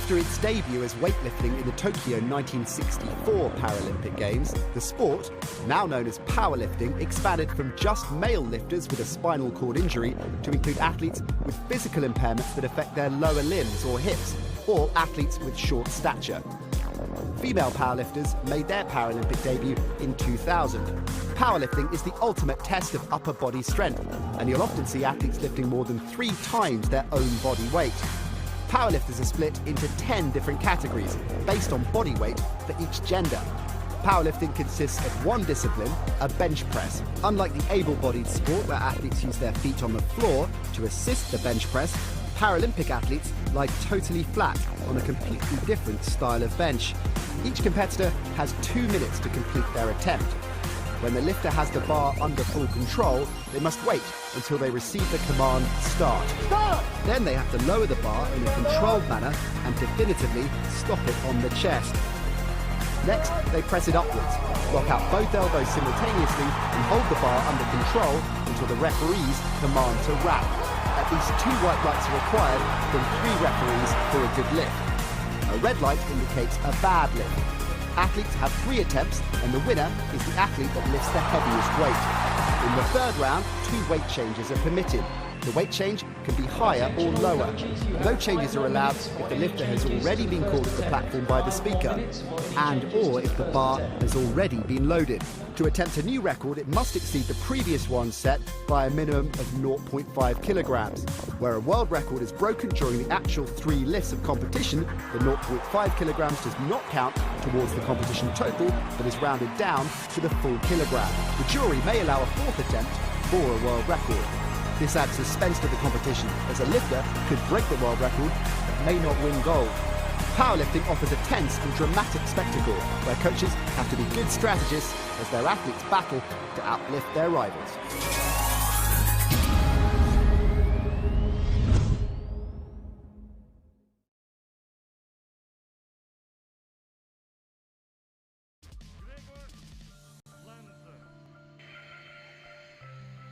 After its debut as weightlifting in the Tokyo 1964 Paralympic Games, the sport, now known as powerlifting, expanded from just male lifters with a spinal cord injury to include athletes with physical impairments that affect their lower limbs or hips, or athletes with short stature. Female powerlifters made their Paralympic debut in 2000. Powerlifting is the ultimate test of upper body strength, and you'll often see athletes lifting more than 3 times their own body weight. Powerlifters are split into 10 different categories based on body weight for each gender. Powerlifting consists of one discipline, a bench press. Unlike the able-bodied sport where athletes use their feet on the floor to assist the bench press, Paralympic athletes lie totally flat on a completely different style of bench. Each competitor has 2 minutes to complete their attempt. When the lifter has the bar under full control, they must wait until they receive the command, start. Start! Then they have to lower the bar in a controlled manner and definitively stop it on the chest. Next, they press it upwards, lock out both elbows simultaneously and hold the bar under control until the referees command to wrap. At least 2 white lights are required from 3 referees for a good lift. A red light indicates a bad lift. Athletes have 3 attempts, and the winner is the athlete that lifts the heaviest weight. In the 3rd round, 2 weight changes are permitted. The weight change can be higher or lower. No changes are allowed if the lifter has already been called to the platform by the speaker, and or if the bar has already been loaded. To attempt a new record, it must exceed the previous one set by a minimum of 0.5 kilograms. Where a world record is broken during the actual 3 lifts of competition, the 0.5 kilograms does not count towards the competition total, but is rounded down to the full kilogram. The jury may allow a 4th attempt for a world record. This adds suspense to the competition, as a lifter could break the world record but may not win gold. Powerlifting offers a tense and dramatic spectacle where coaches have to be good strategists as their athletes battle to outlift their rivals.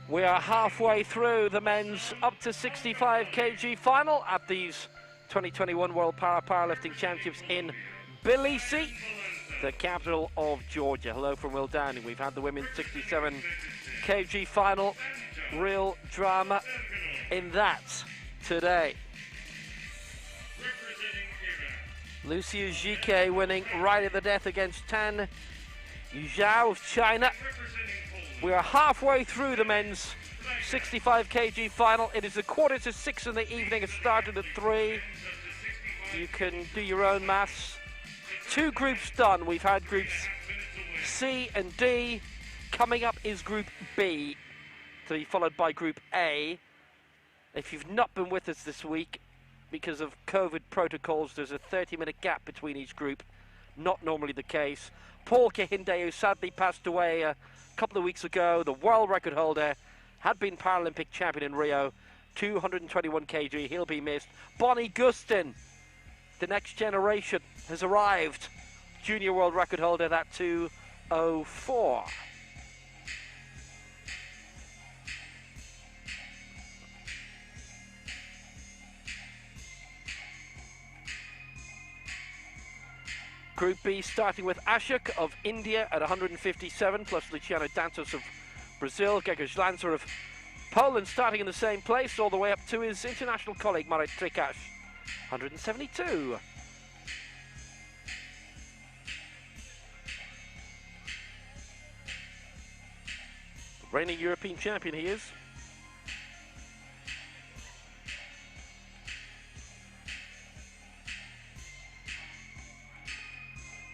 We are halfway through the men's up to 65 kg final at these 2021 World Powerlifting Championships in Tbilisi, the capital of Georgia. Hello from Will Downing. We've had the women's 67 kg final. Real drama in that today. Lucia Zhike winning right at the death against Tan Yuzhou of China. We are halfway through the men's 65 kg final. It is 5:45 in the evening. It started at 3. You can do your own maths. 2 groups done. We've had groups C and D. Coming up is Group B, to be followed by Group A. If you've not been with us this week, because of COVID protocols, there's a 30-minute gap between each group. Not normally the case. Paul Kehinde, who sadly passed away a couple of weeks ago, the world record holder, had been Paralympic champion in Rio, 221 kg, he'll be missed. Bonnie Gustin, the next generation, has arrived. Junior world record holder, that 204. Group B starting with Ashok of India at 157, plus Luciano Dantos of Brazil, Grzegorz Lanza of Poland starting in the same place, all the way up to his international colleague Marek Trikasz, 172. Reigning European champion he is.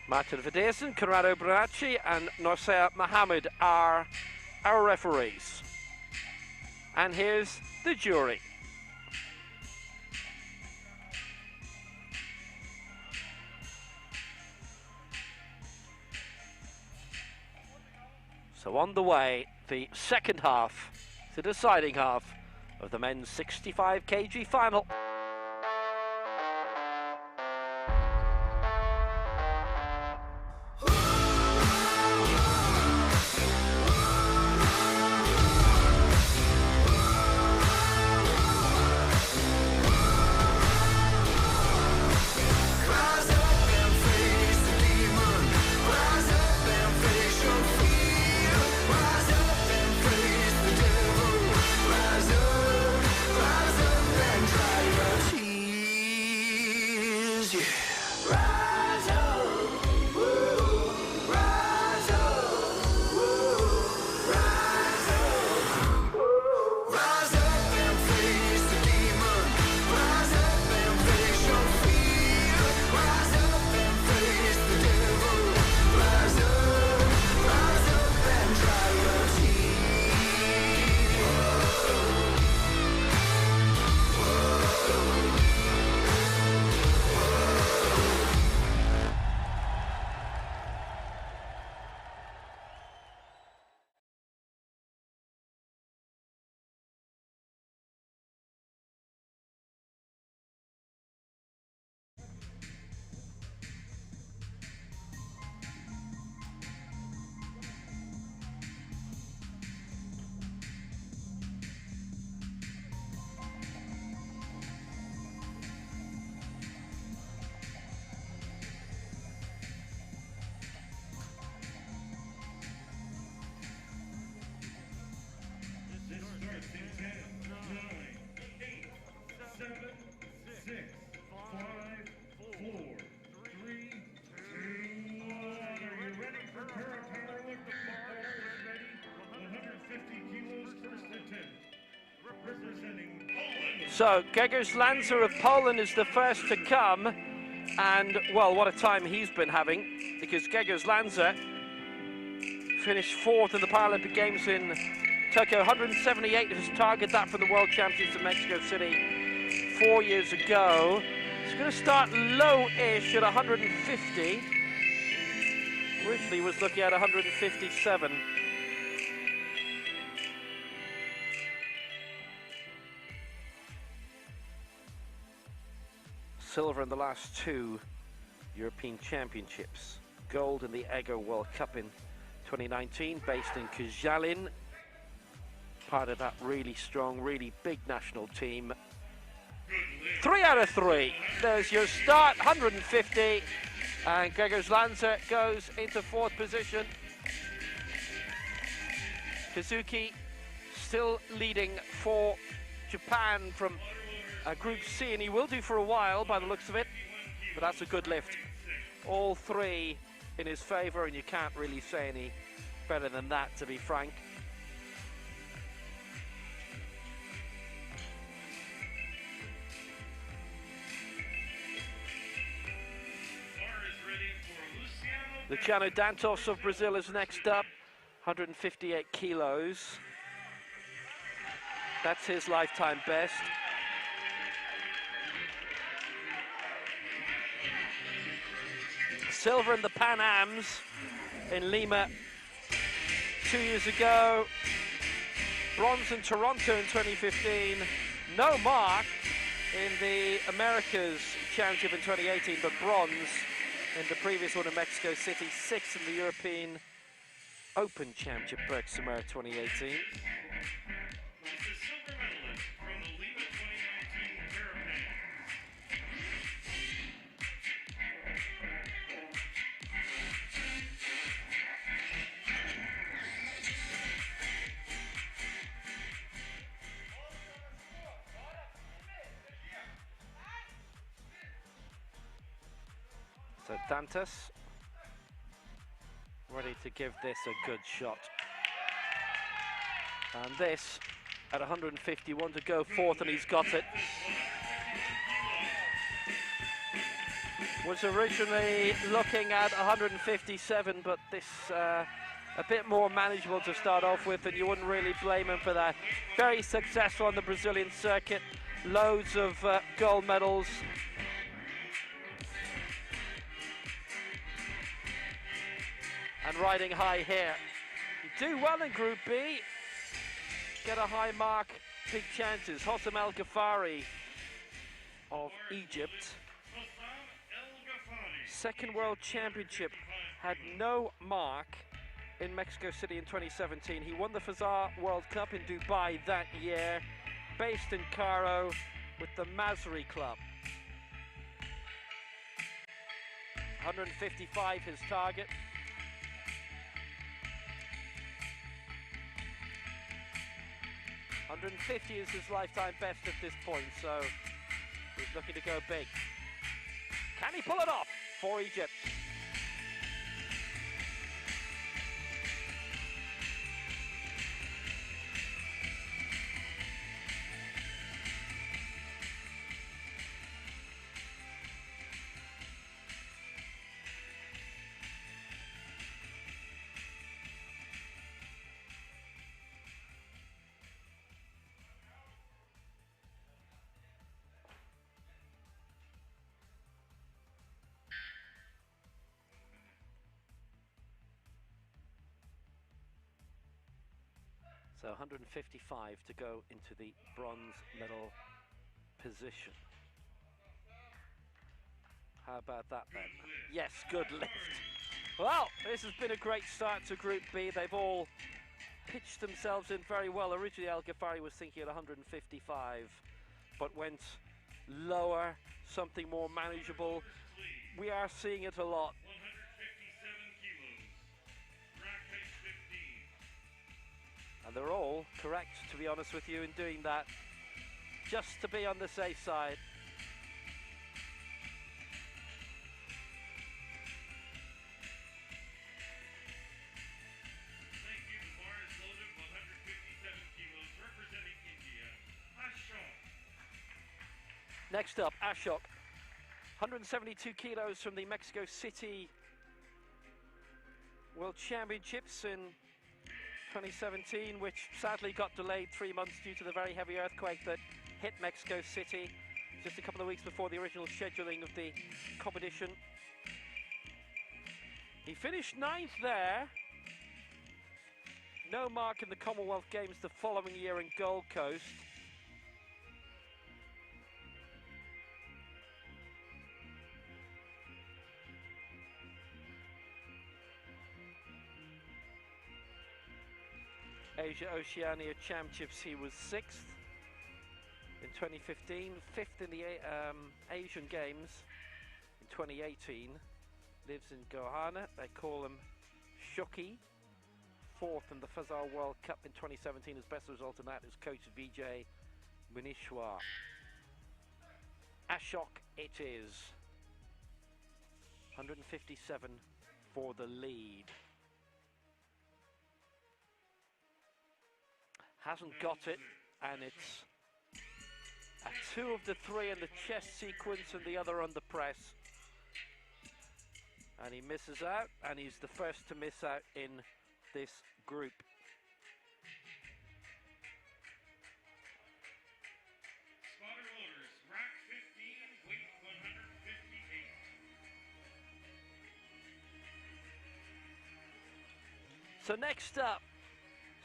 Martin Vedersen, Conrado Bracci and Nosea Mohammed are our referees. And here's the jury. So on the way, the second half, the deciding half of the men's 65 kg final. So, Grzegorz of Poland is the first to come, and, well, what a time he's been having, because Grzegorz finished 4th in the Paralympic Games in Tokyo, 178 is his target, that from the World Championships in Mexico City 4 years ago. He's going to start low-ish at 150. Originally was looking at 157. Silver in the last 2 European Championships. Gold in the EGO World Cup in 2019, based in Koszalin. Part of that really strong, really big national team. 3 out of 3. There's your start, 150. And Grzegorz goes into 4th position. Kazuki still leading for Japan from Group C, and he will do for a while by the looks of it, but that's a good lift. All 3 in his favour, and you can't really say any better than that, to be frank. Luciano Dantos of Brazil is next up, 158 kilos. That's his lifetime best. Silver in the Pan Ams in Lima 2 years ago. Bronze in Toronto in 2015. No mark in the Americas Championship in 2018, but bronze in the previous one in Mexico City. 6th in the European Open Championship, Bergsamar 2018. So Dantas, ready to give this a good shot. And this, at 151 to go, 4th, and he's got it. Was originally looking at 157, but this a bit more manageable to start off with, and you wouldn't really blame him for that. Very successful on the Brazilian circuit, loads of gold medals. And riding high here. You do well in Group B, get a high mark, big chances. Hossam El Ghafari of Egypt. Second World Championship, had no mark in Mexico City in 2017. He won the Fazar World Cup in Dubai that year, based in Cairo with the Masri Club. 155 his target. 150 is his lifetime best at this point, so he's looking to go big. Can he pull it off for Egypt? So 155 to go into the bronze medal position. How about that then? Yes, good lift. Well, this has been a great start to Group B. They've all pitched themselves in very well. Originally, El Ghafari was thinking at 155, but went lower, something more manageable. We are seeing it a lot. And they're all correct, to be honest with you, in doing that, just to be on the safe side. Thank you. The bar is loaded, 157 kilos, representing India, Ashok. Next up, Ashok, 172 kilos from the Mexico City World Championships in 2017, which sadly got delayed 3 months due to the very heavy earthquake that hit Mexico City just a couple of weeks before the original scheduling of the competition. He finished 9th there. No mark in the Commonwealth Games the following year in Gold Coast. Asia-Oceania Championships, he was 6th in 2015, 5th in the Asian Games in 2018. Lives in Gohana, they call him Shuki. 4th in the Fazal World Cup in 2017. His best result in that is coach Vijay Munishwar. Ashok it is. 157 for the lead. Hasn't got it, and it's a 2 of the 3 in the chest sequence and the other under press. And he misses out, and he's the first to miss out in this group. Spotter loaders, rack 15, weight 158. So next up,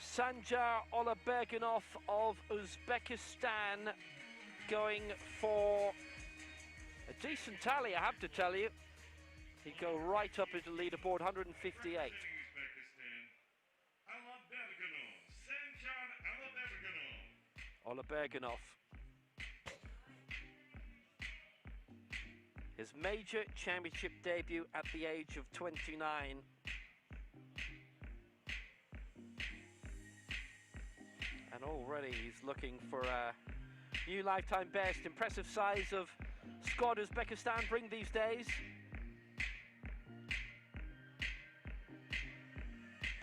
Sanjar Olaberganov of Uzbekistan, going for a decent tally, I have to tell you. He'd go right up into the leaderboard, 158. Olaberganov. His major championship debut at the age of 29. And already he's looking for a new lifetime best. Impressive size of squad Uzbekistan bring these days.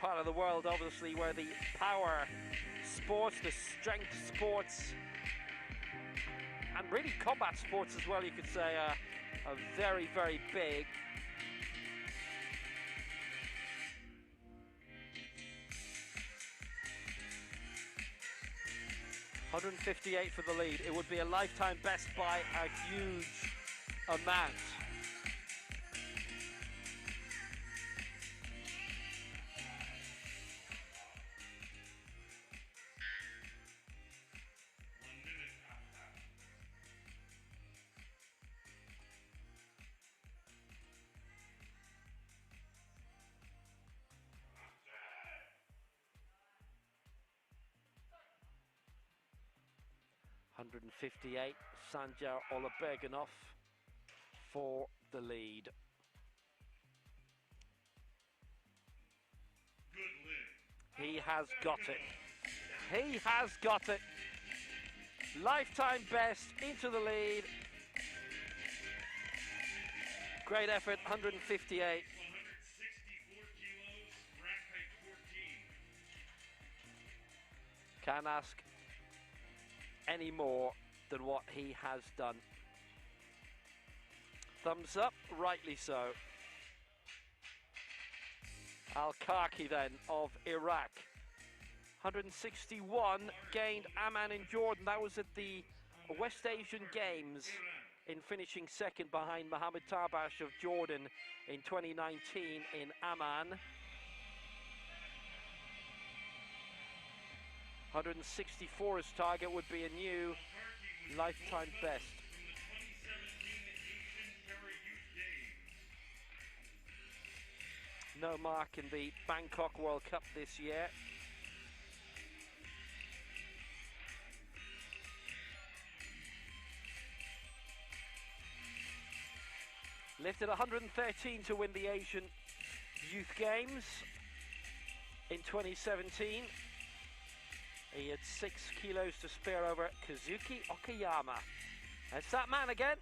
Part of the world, obviously, where the power sports, the strength sports, and really combat sports as well, you could say, are very, very big. $158 for the lead. It would be a lifetime best by a huge amount. $158, Sanjar Olaberganov for the lead. He has got it. He has got it. Lifetime best into the lead. Great effort, 158. 164 kilos, rack height 14. Can't ask any more than what he has done. Thumbs up, rightly so. Al-Kaki then of Iraq. 161 gained Amman in Jordan. That was at the West Asian Games, in finishing second behind Mohammed Tabash of Jordan in 2019 in Amman. 164 as target would be a new lifetime best. No mark in the Bangkok World Cup this year. Lifted 113 to win the Asian Youth Games in 2017. He had 6 kilos to spare over Kazuki Okayama. That's that man again.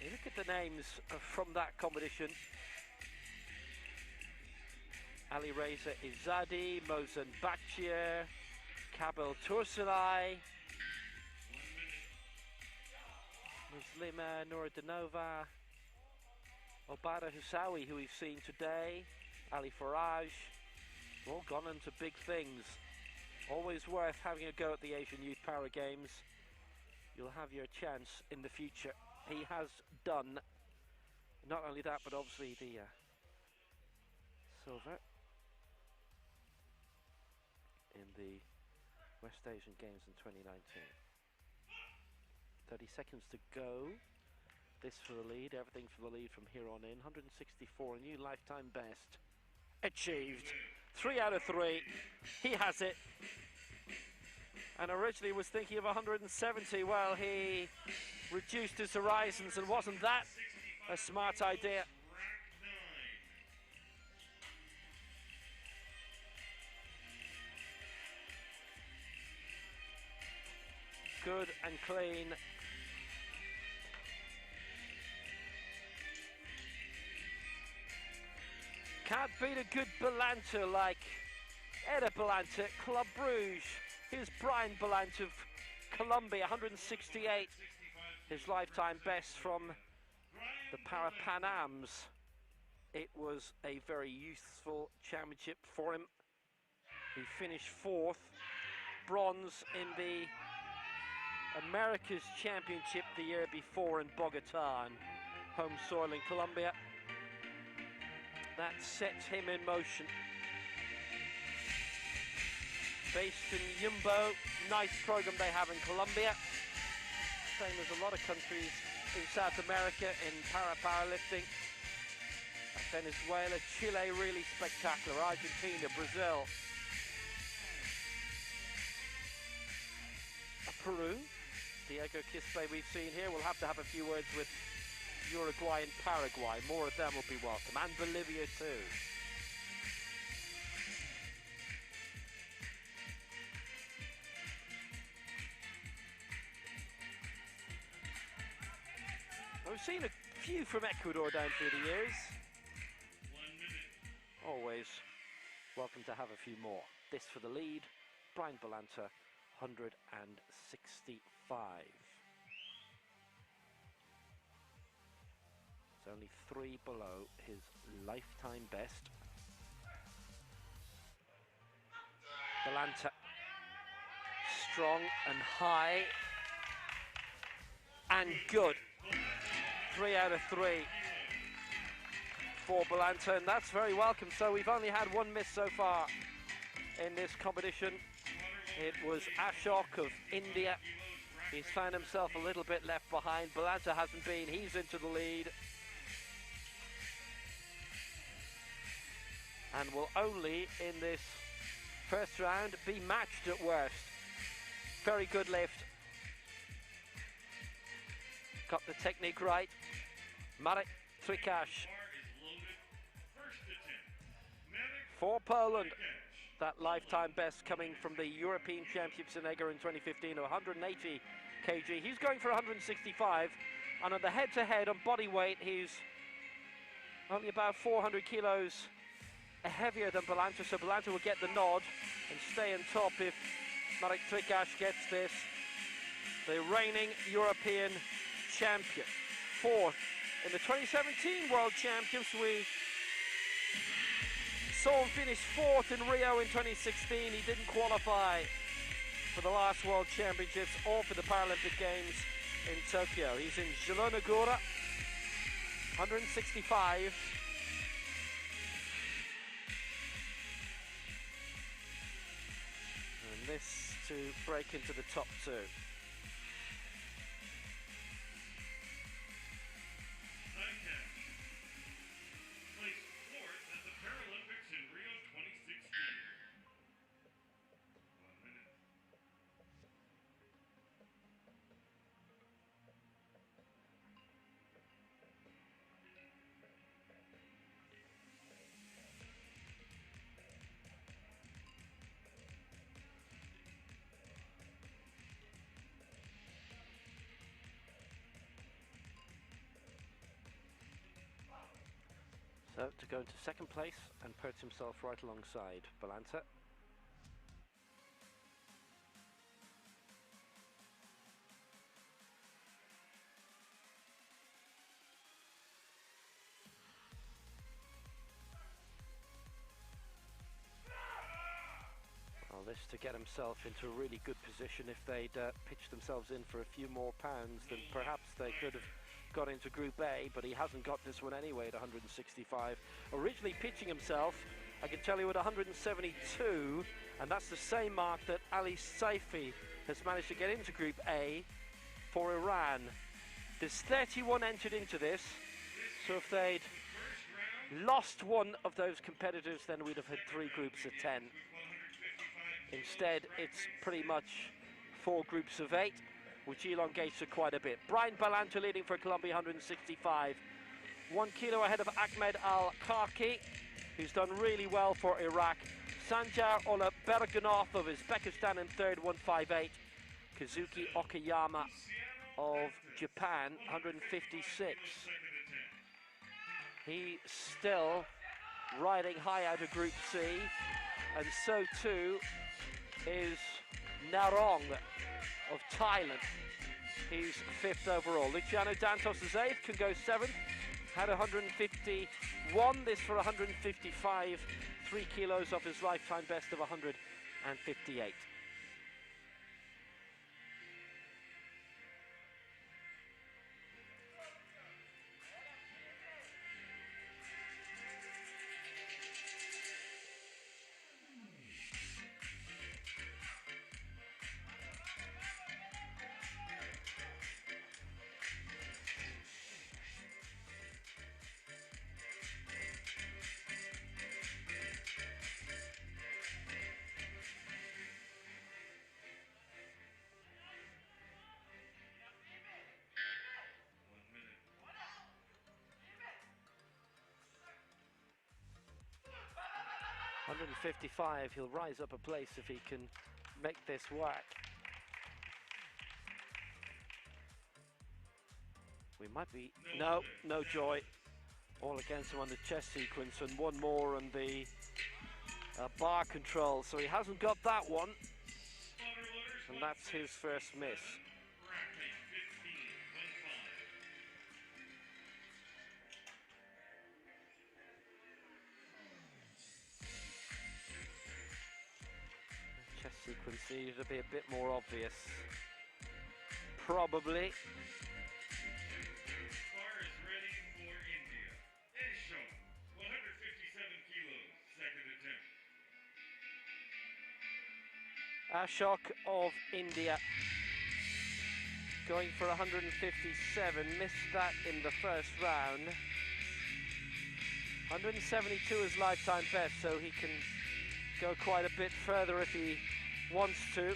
You look at the names from that competition. Ali Reza Izadi, Mozen Bakshir, Kabel Tursunay, Muslima Nuruddinova, Obada Hussawi, who we've seen today, Ali Faraj, all gone into big things. Always worth having a go at the Asian Youth Para Games. You'll have your chance in the future. He has done not only that, but obviously the silver in the West Asian Games in 2019. 30 seconds to go. This for the lead, everything for the lead from here on in. 164, a new lifetime best. Achieved. 3 out of 3. He has it. And originally was thinking of 170. Well, he reduced his horizons, and wasn't that a smart idea? Good and clean. Can't beat a good Belanter like Eda Belanter, Club Bruges. Here's Brian Belanter of Colombia, 168. His lifetime best from the Para Pan Ams. It was a very useful championship for him. He finished 4th, bronze in the America's Championship the year before in Bogota, on home soil in Colombia. That sets him in motion. Based in Yumbo, nice program they have in Colombia. Same as a lot of countries in South America in powerlifting. Venezuela, Chile, really spectacular. Argentina, Brazil. Peru, Diego Quispe we've seen here. We'll have to have a few words with Uruguay and Paraguay. More of them will be welcome. And Bolivia too. We've seen a few from Ecuador down through the years. 1 minute. Always welcome to have a few more. This for the lead, Brian Belanter, 165. It's only 3 below his lifetime best. Belanter, strong and high and good. 3 out of 3 for Belanter, and that's very welcome. So we've only had 1 miss so far in this competition. It was Ashok of India. He's found himself a little bit left behind. Belanter hasn't been. He's into the lead. And will only, in this first round, be matched at worst. Very good lift. Got the technique right. Marek Trikash for Poland. That lifetime best coming from the European Championships in Eger in 2015 of 180 kg. He's going for 165, and on the head-to-head on body weight, he's only about 400 kilos heavier than Belanter, so Belanter will get the nod and stay on top if Marek Trikash gets this. The reigning European champion. 4th in the 2017 World Championships. We saw him finish 4th in Rio in 2016. He didn't qualify for the last World Championships or for the Paralympic Games in Tokyo. He's in Zielona Góra, 165. And this to break into the top 2. Placed 4th at the Paralympics in Rio 2016. 1 minute. So to go into 2nd place and perch himself right alongside Belanter. just to get himself into a really good position. If they'd pitched themselves in for a few more pounds, then perhaps they could have got into Group A, but he hasn't got this one anyway at 165. Originally pitching himself, I can tell you, at 172, and that's the same mark that Ali Saifi has managed to get into Group A for Iran. There's 31 entered into this, so if they'd lost one of those competitors, then we'd have had 3 groups of 10. Instead, it's pretty much 4 groups of 8, which elongates it quite a bit. Brian Balanta leading for Colombia, 165. 1 kilo ahead of Ahmed Al-Karki, who's done really well for Iraq. Sanjar Olaberganov of Uzbekistan in third, 158. Kazuki Okayama of Japan, 156. He's still riding high out of Group C, and so too is Narong of Thailand. He's 5th overall. Luciano Dantos is 8th, can go 7th. Had 151, this for 155. 3 kilos off his lifetime best of 158. $155, he'll rise up a place if he can make this work. We might be, no joy. All against him on the chest sequence, and one more on the bar control, so he hasn't got that one, and that's his first miss. Chest sequence needed to be a bit more obvious. Probably. Bar is ready for India. Ashok, 157 kilos, second attempt. Ashok of India going for 157, missed that in the first round. 172 is lifetime best, so he can go quite a bit further if he wants to.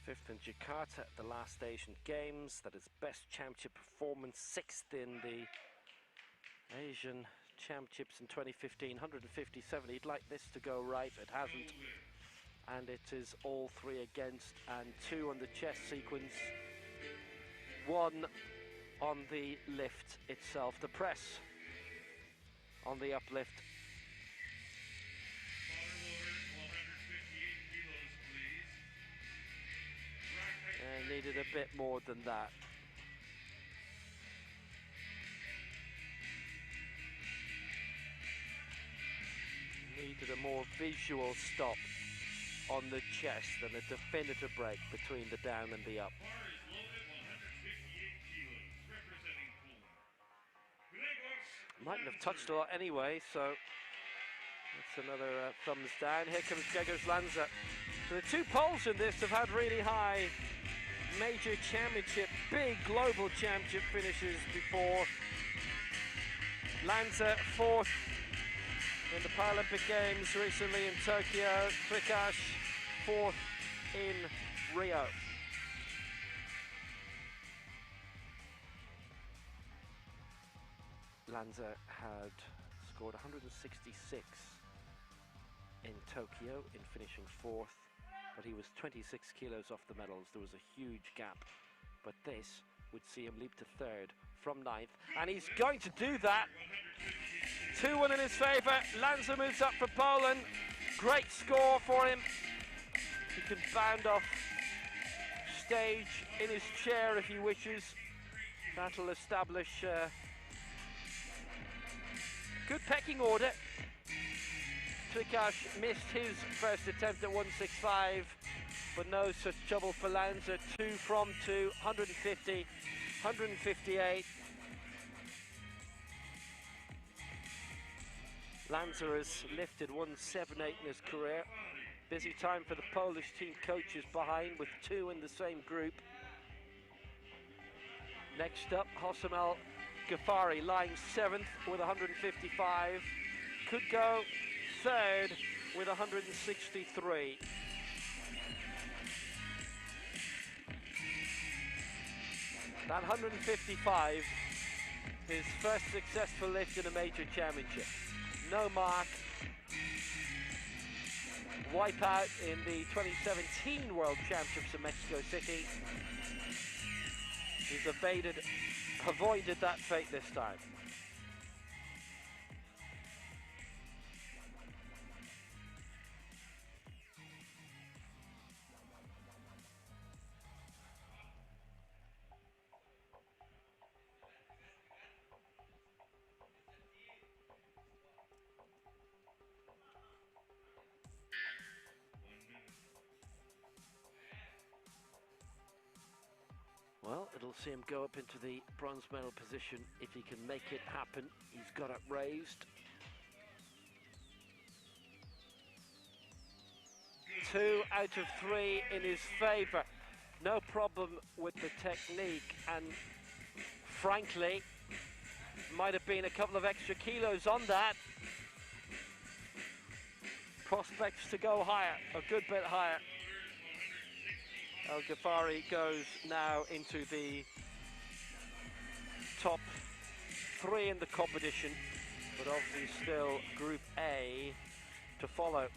Fifth in Jakarta at the last Asian Games. That is best championship performance. 6th in the Asian Championships in 2015, 157. He'd like this to go right, it hasn't. And it is all 3 against, and 2 on the chest sequence. 1 on the lift itself, the press on the uplift. And needed a bit more than that. Needed a more visual stop on the chest and a definitive break between the down and the up. Mightn't have touched a lot anyway, so that's another thumbs down. Here comes Gegos Lanza. So the 2 Poles in this have had really high major championship, big global championship finishes before. Lanza 4th in the Paralympic Games recently in Tokyo. Prikash 4th in Rio. Lanza had scored 166 in Tokyo in finishing 4th, but he was 26 kilos off the medals. There was a huge gap, but this would see him leap to 3rd from 9th, and he's going to do that. 2-1 in his favour. Lanza moves up for Poland. Great score for him. He can bound off stage in his chair if he wishes. That'll establish good pecking order. Trikash missed his first attempt at 165, but no such trouble for Lanza. 2 from 2, 150, 158. Lanza has lifted 178 in his career. Busy time for the Polish team coaches behind, with 2 in the same group. Next up, Hossam El Ghaffari lying 7th with 155. Could go 3rd with 163. That 155, his first successful lift in a major championship. No mark. Wipeout in the 2017 World Championships in Mexico City. He's avoided that fate this time. Well, it'll see him go up into the bronze medal position if he can make it happen. He's got it raised. 2 out of 3 in his favour. No problem with the technique, and frankly, might have been a couple of extra kilos on that. Prospects to go higher, a good bit higher. El Ghaffari goes now into the top 3 in the competition, but obviously still Group A to follow.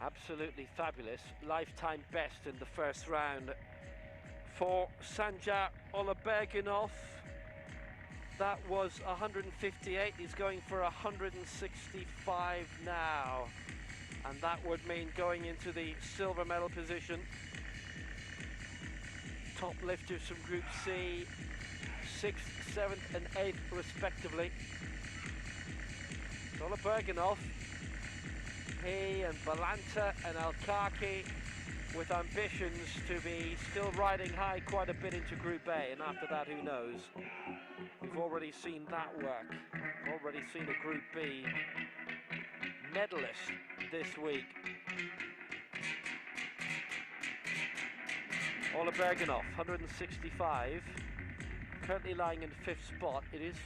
Absolutely fabulous. Lifetime best in the first round for Sanjar Oloberginov. That was 158. He's going for 165 now. And that would mean going into the silver medal position. Top lifters from Group C, 6th, 7th and 8th respectively. Oloberginov, he and Balanta and Alkaki with ambitions to be still riding high quite a bit into Group A, and after that, who knows? We've already seen that work. Already seen a Group B medalist this week. Oloberginov, 165, currently lying in 5th spot. It is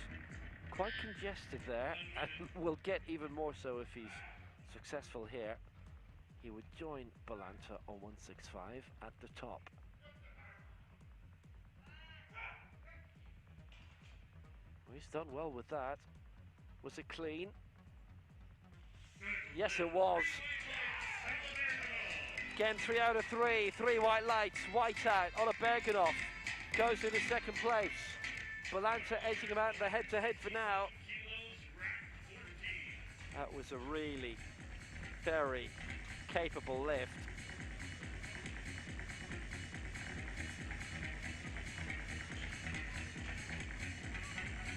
quite congested there, and will get even more so if he's successful here. He would join Balanta on 165 at the top. Well, he's done well with that. Was it clean? Yes, it was. Again, 3 out of 3. 3 white lights. White out. Oloberginov goes into 2nd place. Balanta edging him out in the head-to-head for now. That was a really very capable lift.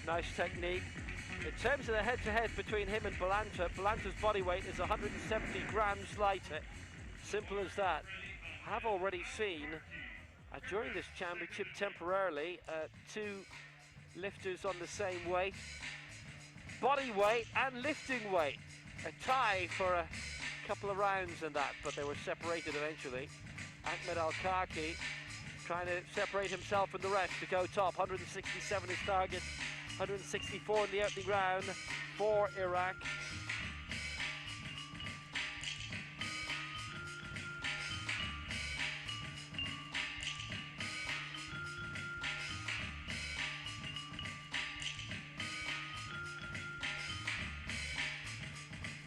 Nice technique. In terms of the head-to-head between him and Balanta, Balanta's body weight is 170 grams lighter. Simple as that. Have already seen during this championship temporarily 2 lifters on the same weight. Body weight and lifting weight. A tie for a couple of rounds in that, but they were separated eventually. Ahmed Alkaki trying to separate himself from the rest to go top. 167 his target. 164 in the opening round for Iraq.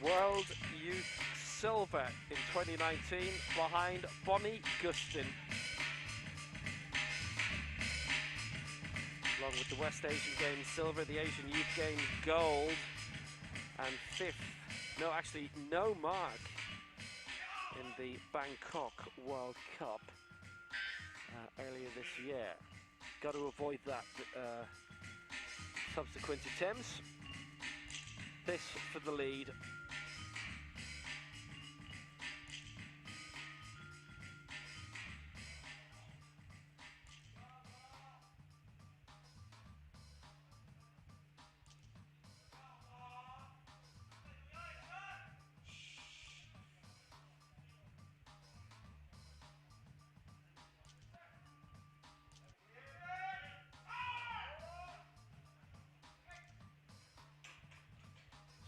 World Youth Silver in 2019 behind Bonnie Gustin. Along with the West Asian Games silver, the Asian Youth Games gold, and fifth, no, actually no mark in the Bangkok World Cup earlier this year. Got to avoid that subsequent attempts. This for the lead.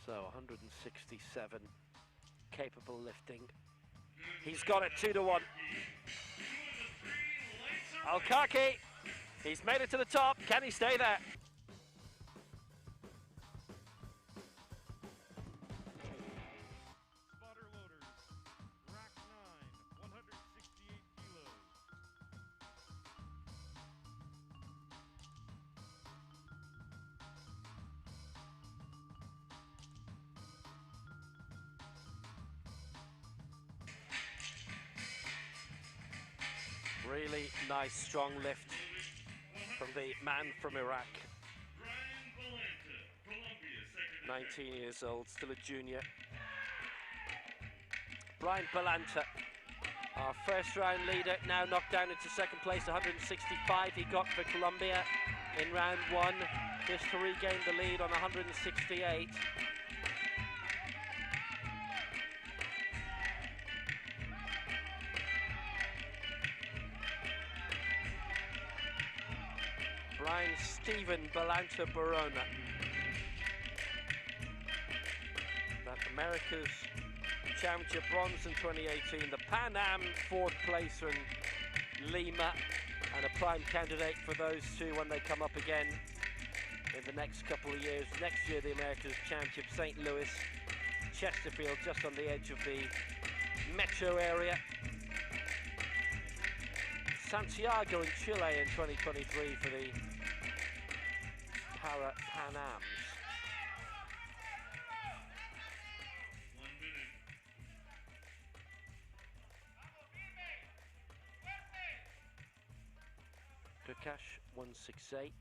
So 167, capable lifting. He's got it 2-1. Al-Kaki, he's made it to the top. Can he stay there? Spotter loaders, rack 9, 168 kilos. Really nice, strong lift from the man from Iraq. Brian Balanta, Colombia, 19 years old, still a junior. Brian Balanta, our first round leader, now knocked down into second place, 165 he got for Colombia in round one. Just to regain the lead on 168. Brian Stephen Balanta Barona. That America's championship bronze in 2018, the Pan Am fourth placer in Lima, and a prime candidate for those two when they come up again in the next couple of years. Next year, the America's championship, St. Louis, Chesterfield, just on the edge of the metro area. Santiago in Chile in 2023 for the Para Pan Ams. 1 minute. Kukash 168.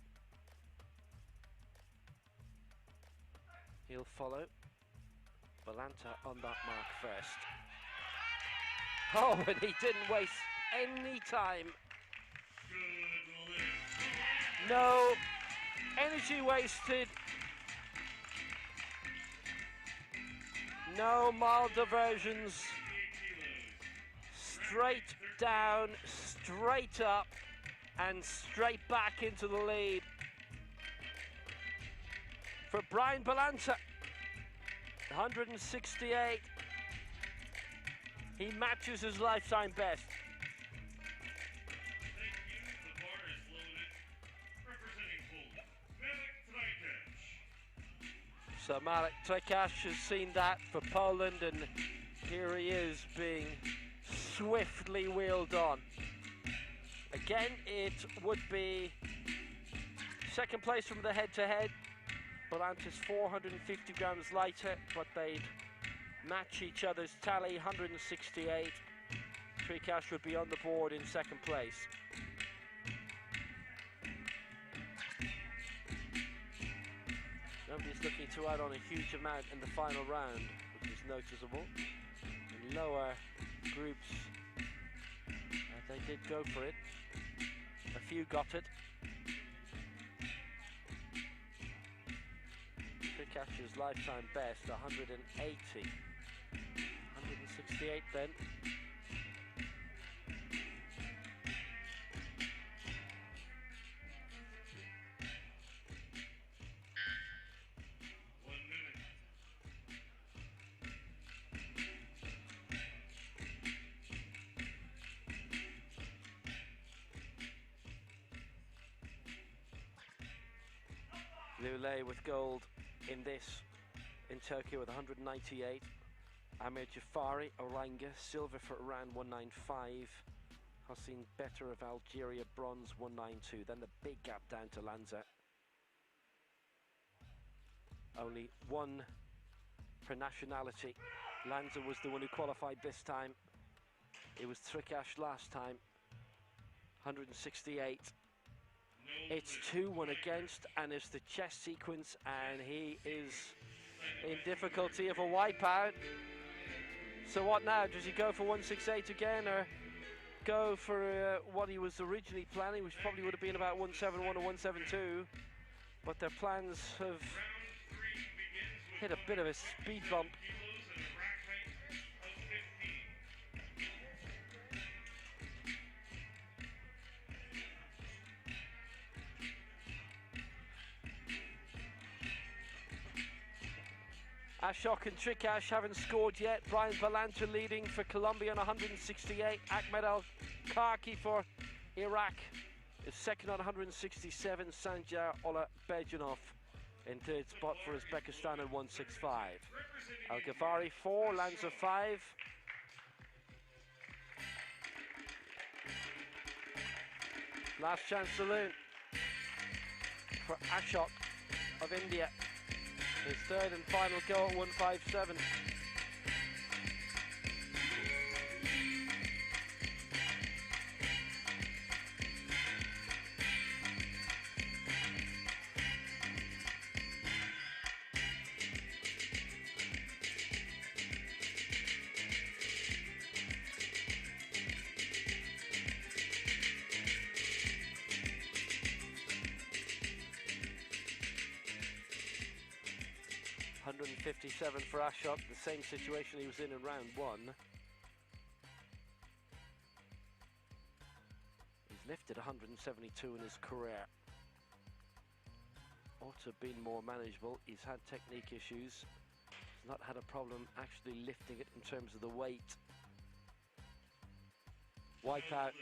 He'll follow. Balanta on that mark first. Oh, and he didn't waste any time. Good lift. No energy wasted. No mild diversions. Straight down, straight up, and straight back into the lead for Brian Balanta. 168. He matches his lifetime best. Thank you. The bar is loaded. Representing Poland, Marek Trajkasz. So Marek Trajkasz has seen that for Poland, and here he is being swiftly wheeled on. Again, it would be second place from the head-to-head. Balanta's 450 grams lighter, but they'd match each other's tally, 168. Trajkasz would be on the board in second place. Nobody's looking to add on a huge amount in the final round, which is noticeable. In lower groups, they did go for it. A few got it. Trajkasz's lifetime best, 180. 168 then. Lule with gold in this in Tokyo with 198. Amir Jafari, Oranga, silver for Iran, 195. Hossein Better of Algeria, bronze, 192. Then the big gap down to Lanza. Only one per nationality. Lanza was the one who qualified this time. It was Trikash last time, 168. It's 2-1 against, and it's the chess sequence, and he is in difficulty of a wipeout. So what now? Does he go for 168 again, or go for what he was originally planning, which probably would have been about 171 or 172? But their plans have hit a bit of a speed bump. Ashok and Trikash haven't scored yet. Brian Balanta leading for Colombia on 168. Ahmed Al-Kaki for Iraq is second on 167. Sanjar Olabejanov in third spot for Uzbekistan at 165. Al-Ghafari 4, Lanza 5. Last chance saloon for Ashok of India. His third and final goal at 157. $157 for Ashok, the same situation he was in round one. He's lifted 172 in his career. Ought to have been more manageable. He's had technique issues. He's not had a problem actually lifting it in terms of the weight. Wipeout.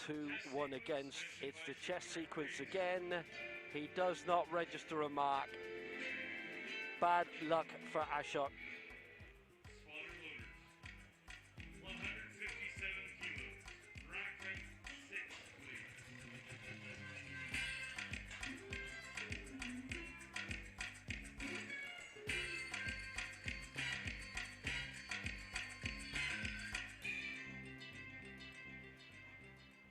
2-1 against. It's the chess sequence again. He does not register a mark. Bad luck for Ashok. 157 kilos. Rack height 6, please.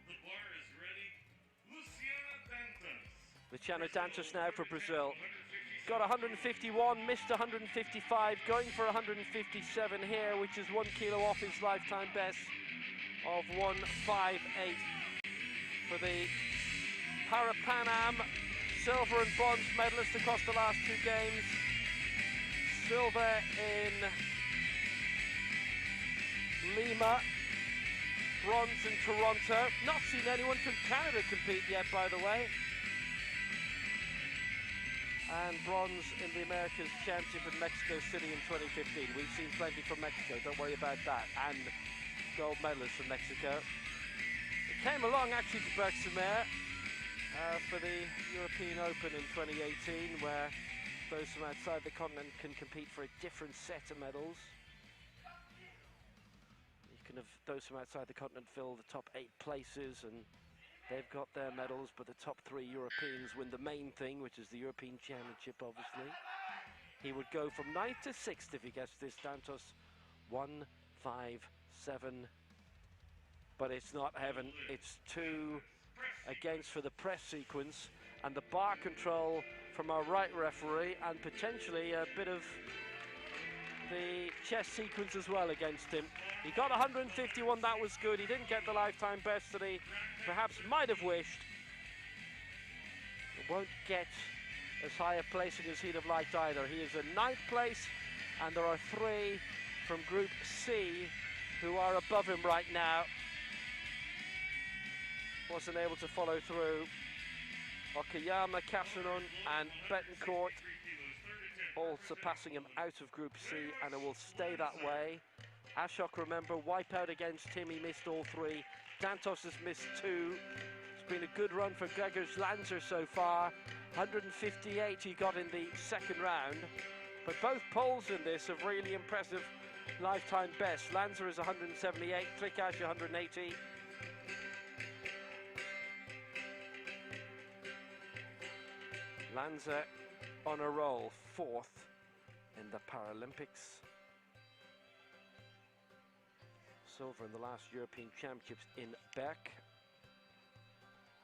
The bar is ready. Luciana Dantas. Luciano Dantas now for Brazil. Got 151, missed 155, going for 157 here, which is 1 kilo off his lifetime best of 158 for the Para-Pan Am silver and bronze medalist across the last two games. Silver in Lima, bronze in Toronto. Not seen anyone from Canada compete yet, by the way. And bronze in the Americas Championship in Mexico City in 2015. We've seen plenty from Mexico, don't worry about that. And gold medalists from Mexico. It came along actually to Bergsamere for the European Open in 2018, where those from outside the continent can compete for a different set of medals. You can have those from outside the continent fill the top 8 places, and they've got their medals, but the top 3 Europeans win the main thing, which is the European Championship, obviously. He would go from 9th to 6th if he gets this. Dantos 157, but it's not heaven. It's 2 against for the press sequence, and the bar control from our right referee, and potentially a bit of the chess sequence as well against him. He got 151, that was good. He didn't get the lifetime best that he perhaps might have wished. He won't get as high a placing as he'd have liked either. He is in 9th place, and there are 3 from Group C who are above him right now. Wasn't able to follow through. Okayama, Kasanun and Betancourt all surpassing him out of Group C, and it will stay that way. Ashok, remember, wipeout against him, he missed all 3. Dantos has missed 2. It's been a good run for Gregors Lanzer so far. 158 he got in the second round. But both poles in this have really impressive lifetime best. Lanzer is 178, Trikash 180. Lanzer on a roll, 4th in the Paralympics. Silver in the last European Championships in Berck.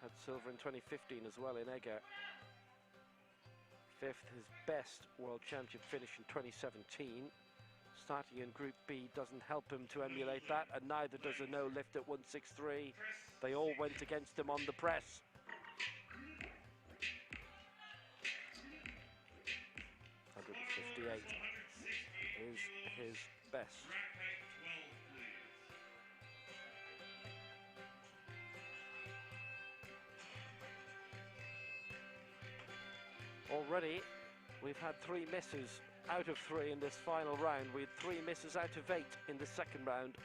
Had silver in 2015 as well in Egger. 5th, his best World Championship finish in 2017. Starting in Group B doesn't help him to emulate that, and neither does a no lift at 163. They all went against him on the press. Is his best. Already we've had 3 misses out of 3 in this final round. We had 3 misses out of 8 in the second round.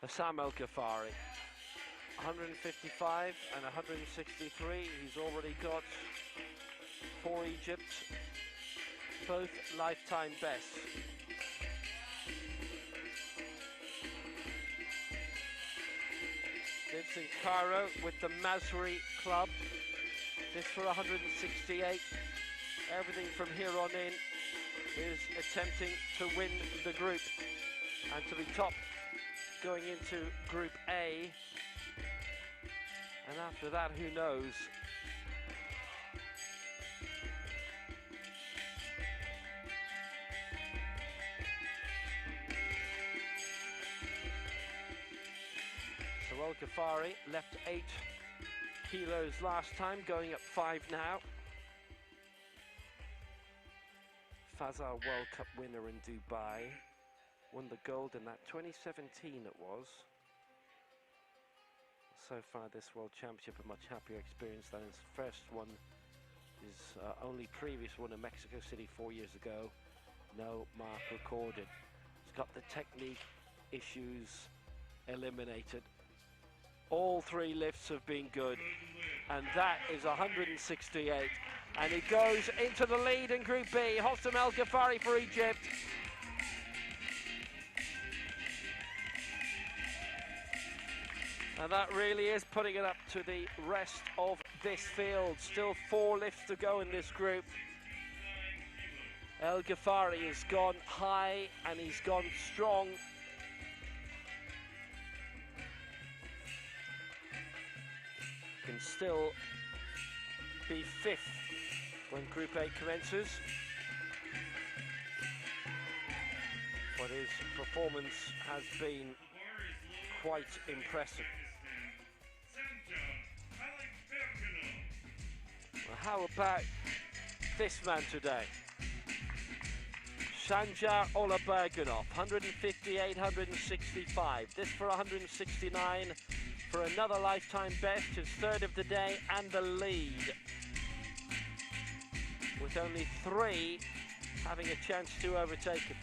Hassam El Ghafari, 155 and 163. He's already got for Egypt, both lifetime bests. Lives in Cairo with the Masri club. This for 168. Everything from here on in is attempting to win the group and to be top going into Group A, and after that, who knows? So El Ghafari left 8 kilos last time, going up 5 now. Fazal World Cup winner in Dubai. Won the gold in that 2017 it was. So far this World Championship a much happier experience than his first one. His only previous one in Mexico City 4 years ago. No mark recorded. He's got the technique issues eliminated. All 3 lifts have been good, and that is 168. And he goes into the lead in Group B. Hassam El Ghafari for Egypt. And that really is putting it up to the rest of this field. Still 4 lifts to go in this group. El Ghafari has gone high and he's gone strong. Can still be 5th when Group A commences. But his performance has been quite impressive. Well, how about this man today? Sanjar Olaberganov, 158, 165. This for 169 for another lifetime best, his 3rd of the day and the lead. With only 3 having a chance to overtake him.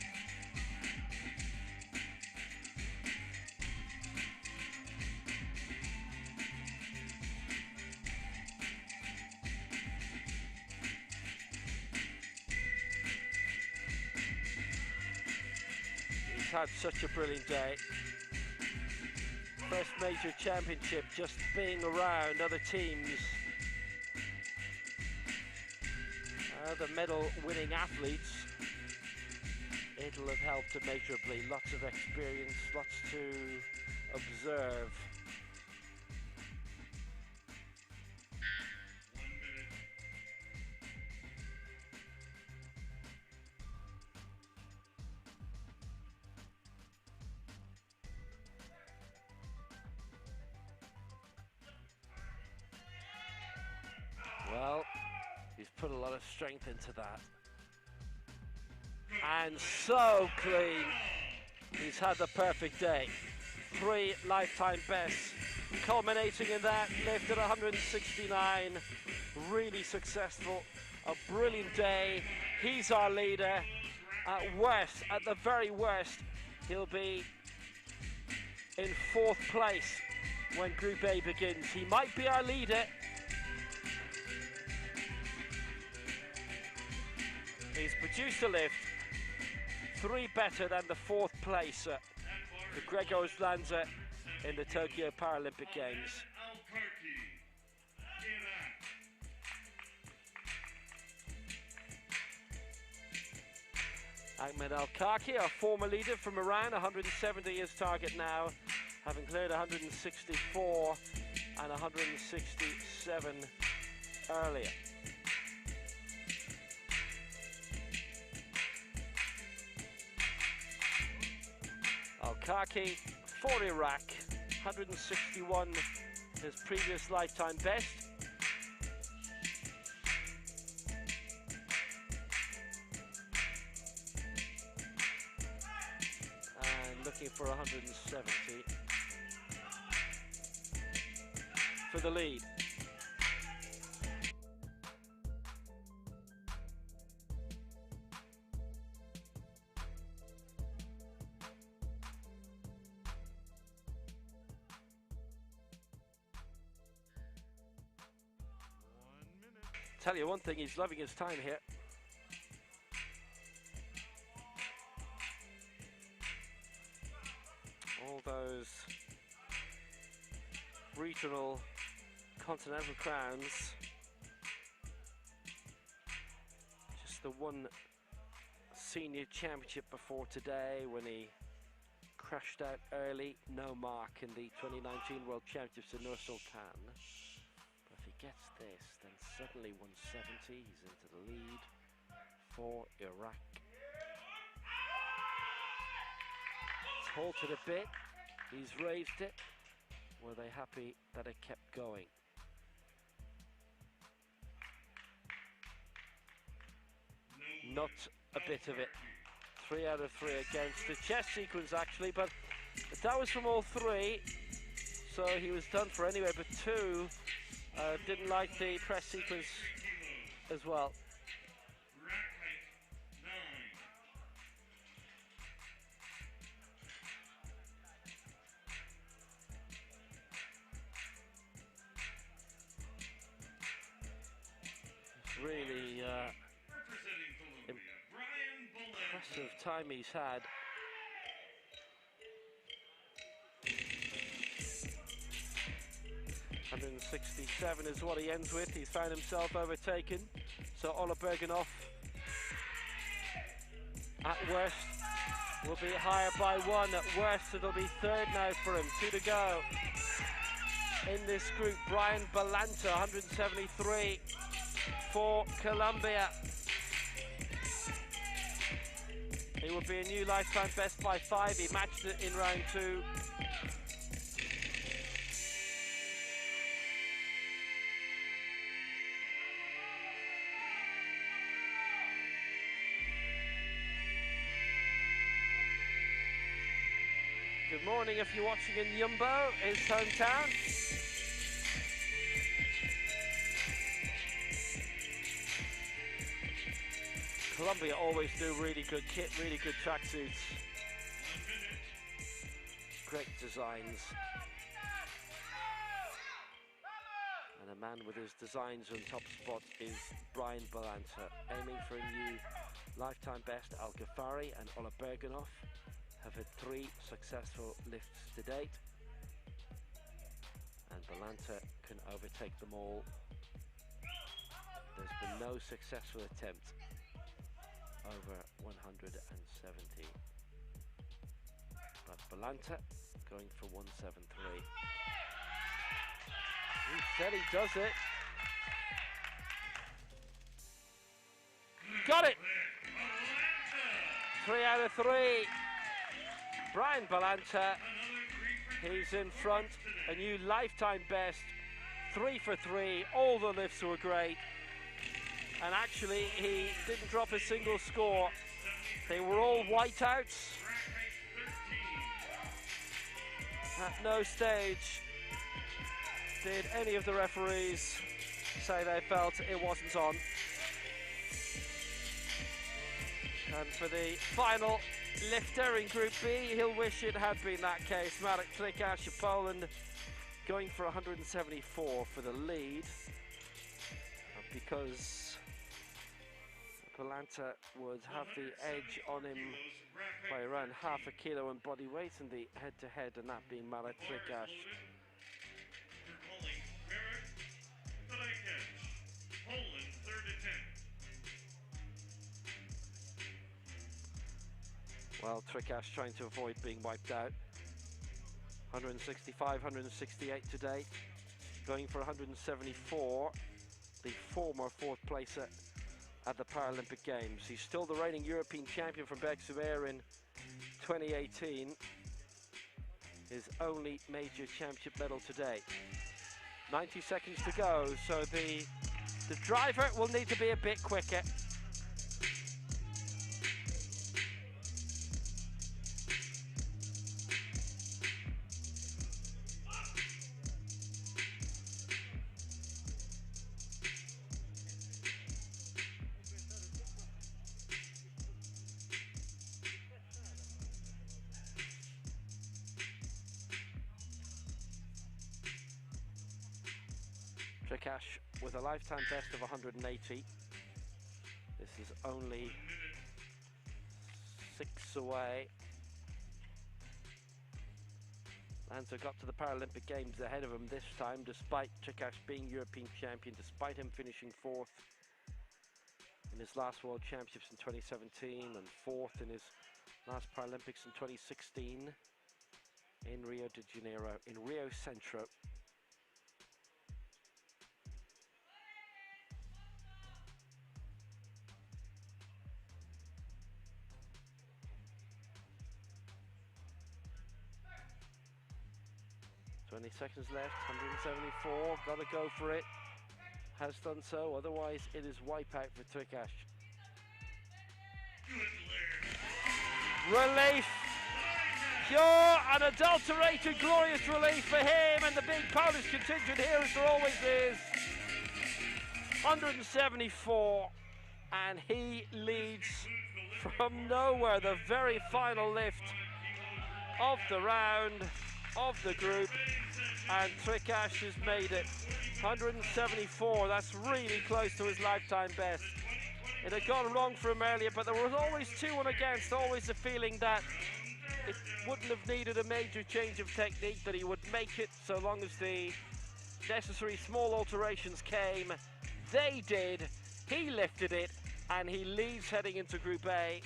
Had such a brilliant day. First major championship, just being around other teams, other medal winning athletes. It'll have helped immeasurably. Lots of experience, lots to observe. Well, he's put a lot of strength into that. And so clean. He's had the perfect day. 3 lifetime bests, culminating in that lift at 169. Really successful. a brilliant day. He's our leader. At worst, at the very worst, he'll be in 4th place when Group A begins. He might be our leader. He's produced a lift 3 better than the 4th place for Gregor Lanza in the Tokyo Paralympic Games. Ahmed Al-Kaki, our former leader from Iran, 170 his target now, having cleared 164 and 167 earlier. Al-Kaki for Iraq, 161 his previous lifetime best. Looking for 170 for the lead. Tell you one thing, he's loving his time here. All those regional continental crowns. Just the one senior championship before today when he crashed out early, no mark in the 2019 World Championships in Nur Sultan. But if he gets this, then suddenly 170, he's into the lead for Iraq. Halted a bit, he's raised it. Were they happy that it kept going? Not a bit of it. 3 out of 3 against the chest sequence actually, but that was from all 3, so he was done for anyway, but 2 didn't like the press sequence as well. Really impressive time he's had. .167 is what he ends with. He's found himself overtaken. So Ola Bergenhoff, at worst, will be higher by 1. At worst, it'll be 3rd now for him. 2 to go in this group. Brian Balanta, 173. For Colombia. He will be a new lifetime best by 5. He matched it in round 2. Good morning if you're watching in Yumbo, his hometown. Colombia always do really good kit, really good tracksuits. Great designs. And a man with his designs on top spot is Brian Balanta, aiming for a new lifetime best. Al Ghafari and Ola Bergenhoff have had 3 successful lifts to date. And Balanta can overtake them all. There's been no successful attempt over 170. But Balanta going for 173. He said he does it. Got it! 3 out of 3. Brian Balanta, he's in front. A new lifetime best. 3 for 3. All the lifts were great. And actually, he didn't drop a single score. They were all whiteouts. At no stage did any of the referees say they felt it wasn't on. And for the final lifter in Group B, he'll wish it had been that case. Trikash of Poland going for 174 for the lead, because Palanta would have the edge on him by around half a kilo in body weight in the head-to-head, and that being Trikash. You're calling Marek Trikash, Poland, 3rd attempt. Well, Trikash trying to avoid being wiped out. 165, 168 today, going for 174, the former 4th placer at the Paralympic Games. He's still the reigning European champion from Bergsuer in 2018, his only major championship medal today. 90 seconds to go, so the driver will need to be a bit quicker. Trikash with a lifetime best of 180. This is only 6 away. Lanza got to the Paralympic Games ahead of him this time, despite Trikash being European champion, despite him finishing 4th in his last World Championships in 2017 and 4th in his last Paralympics in 2016 in Rio de Janeiro, in Rio Centro. Twenty seconds left, 174, gotta go for it. Has done so, otherwise it is wipeout for Trikash. Relief! Pure, unadulterated, glorious relief for him and the big Polish contingent here, as there always is. 174, and he leads from nowhere, the very final lift of the round, of the group, and Trikash has made it. 174, that's really close to his lifetime best. It had gone wrong for him earlier, but there was always 2-1 against, always the feeling that it wouldn't have needed a major change of technique, that he would make it so long as the necessary small alterations came. They did, he lifted it, and he leads heading into Group A.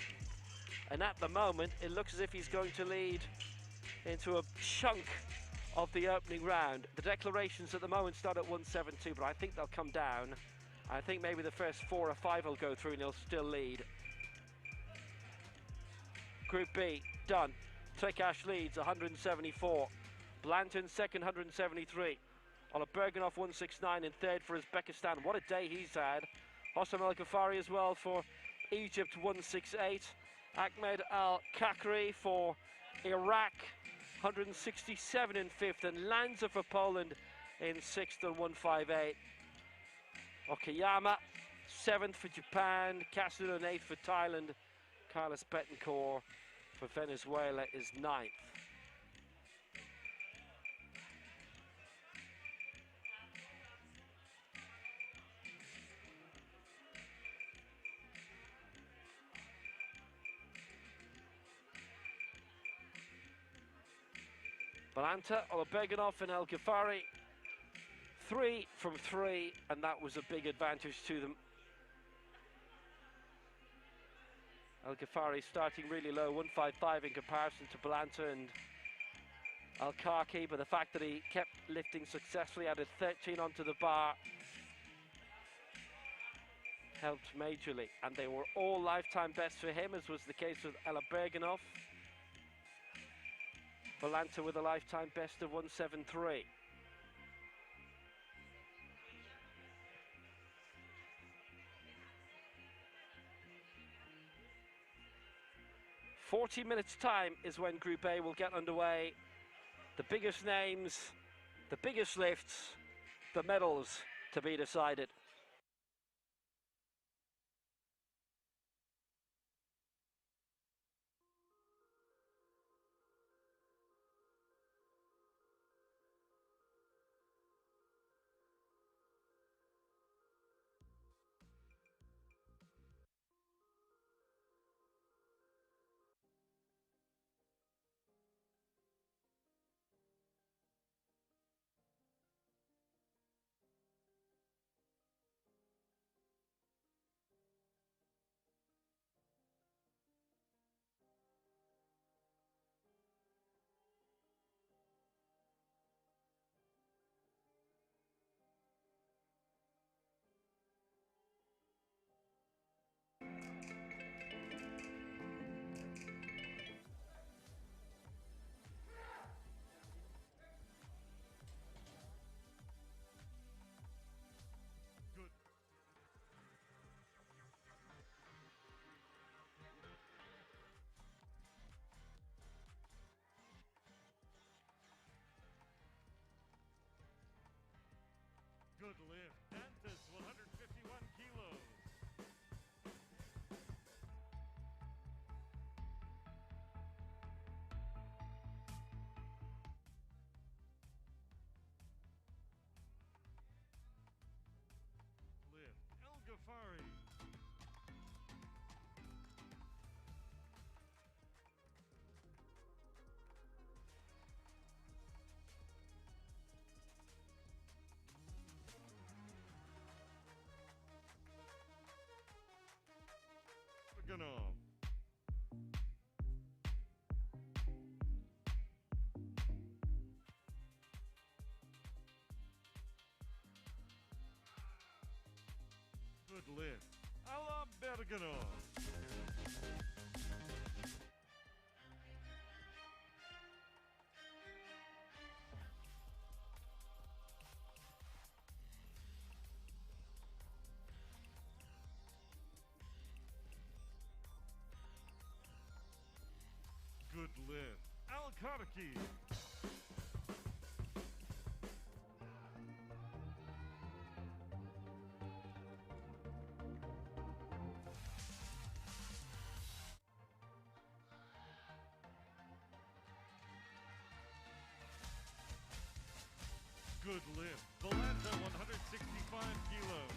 And at the moment, it looks as if he's going to lead into a chunk of the opening round. The declarations at the moment start at 172, but I think they'll come down. I think maybe the first 4 or 5 will go through and he'll still lead. Group B, done. Trikash leads, 174. Blanton second, 173. Ola Bergenov 169 in third for Uzbekistan. What a day he's had. Hossam El Ghafari as well for Egypt, 168. Ahmed Al Kakri for Iraq, 167 in 5th, and Lanza for Poland in 6th and 158. Okayama 7th for Japan, Kasuno 8th for Thailand, Carlos Betancourt for Venezuela is 9th. Balanta, Olobeganov and El Ghafari, 3 from 3, and that was a big advantage to them. El Ghafari starting really low, 155 in comparison to Balanta and Al Kaki, but the fact that he kept lifting successfully, added 13 onto the bar, helped majorly. And they were all lifetime best for him, as was the case with Ella Bergenov. Balanta with a lifetime best of 173. "40 minutes time is when Group A will get underway. The biggest names, the biggest lifts, the medals to be decided. Good lift. Dantas, 151 kilos. Lift. El Ghaffari. Gonna. Good lift. Alla Bergano. Good lift. Al Karki. Good lift. Valenta, 165 kilos.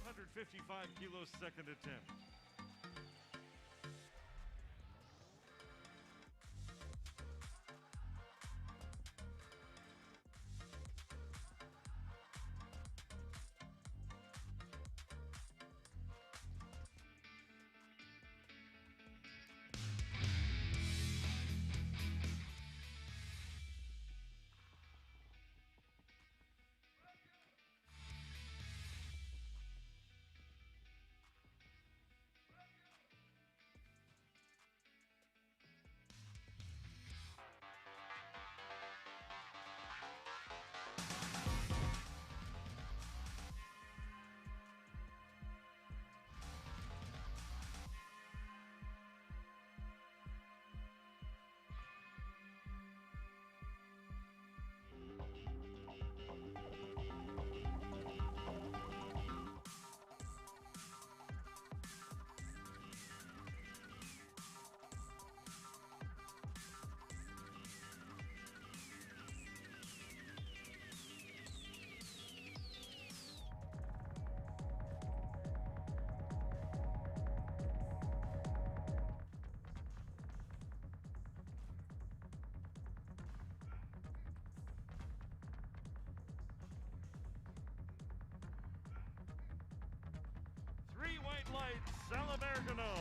$155 second attempt. White lights, Salabergano.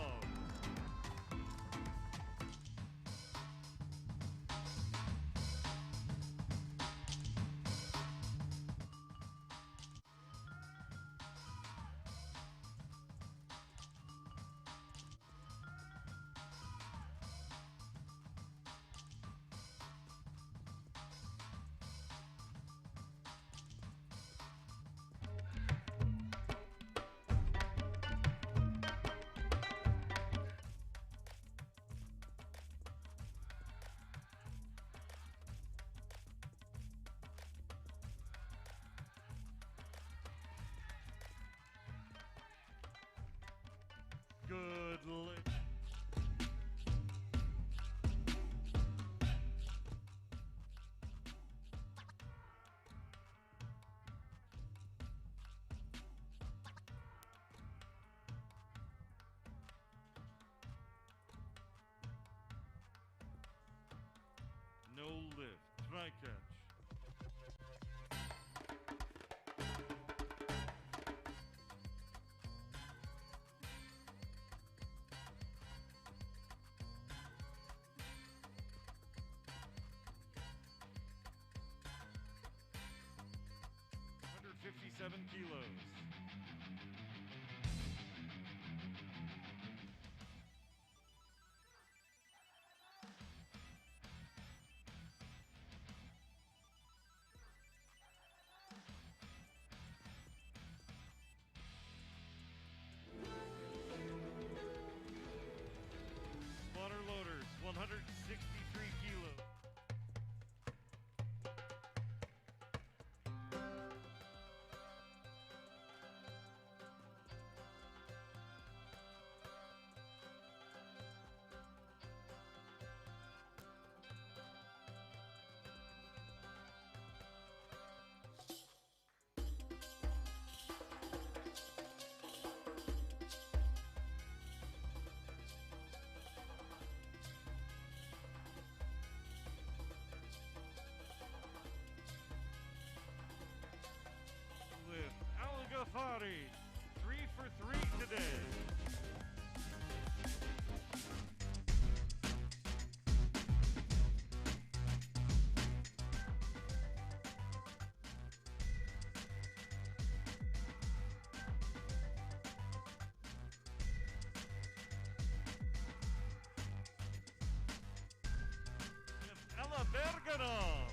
Good lift. No lift. Try catch. $157 kilos. Bergamo.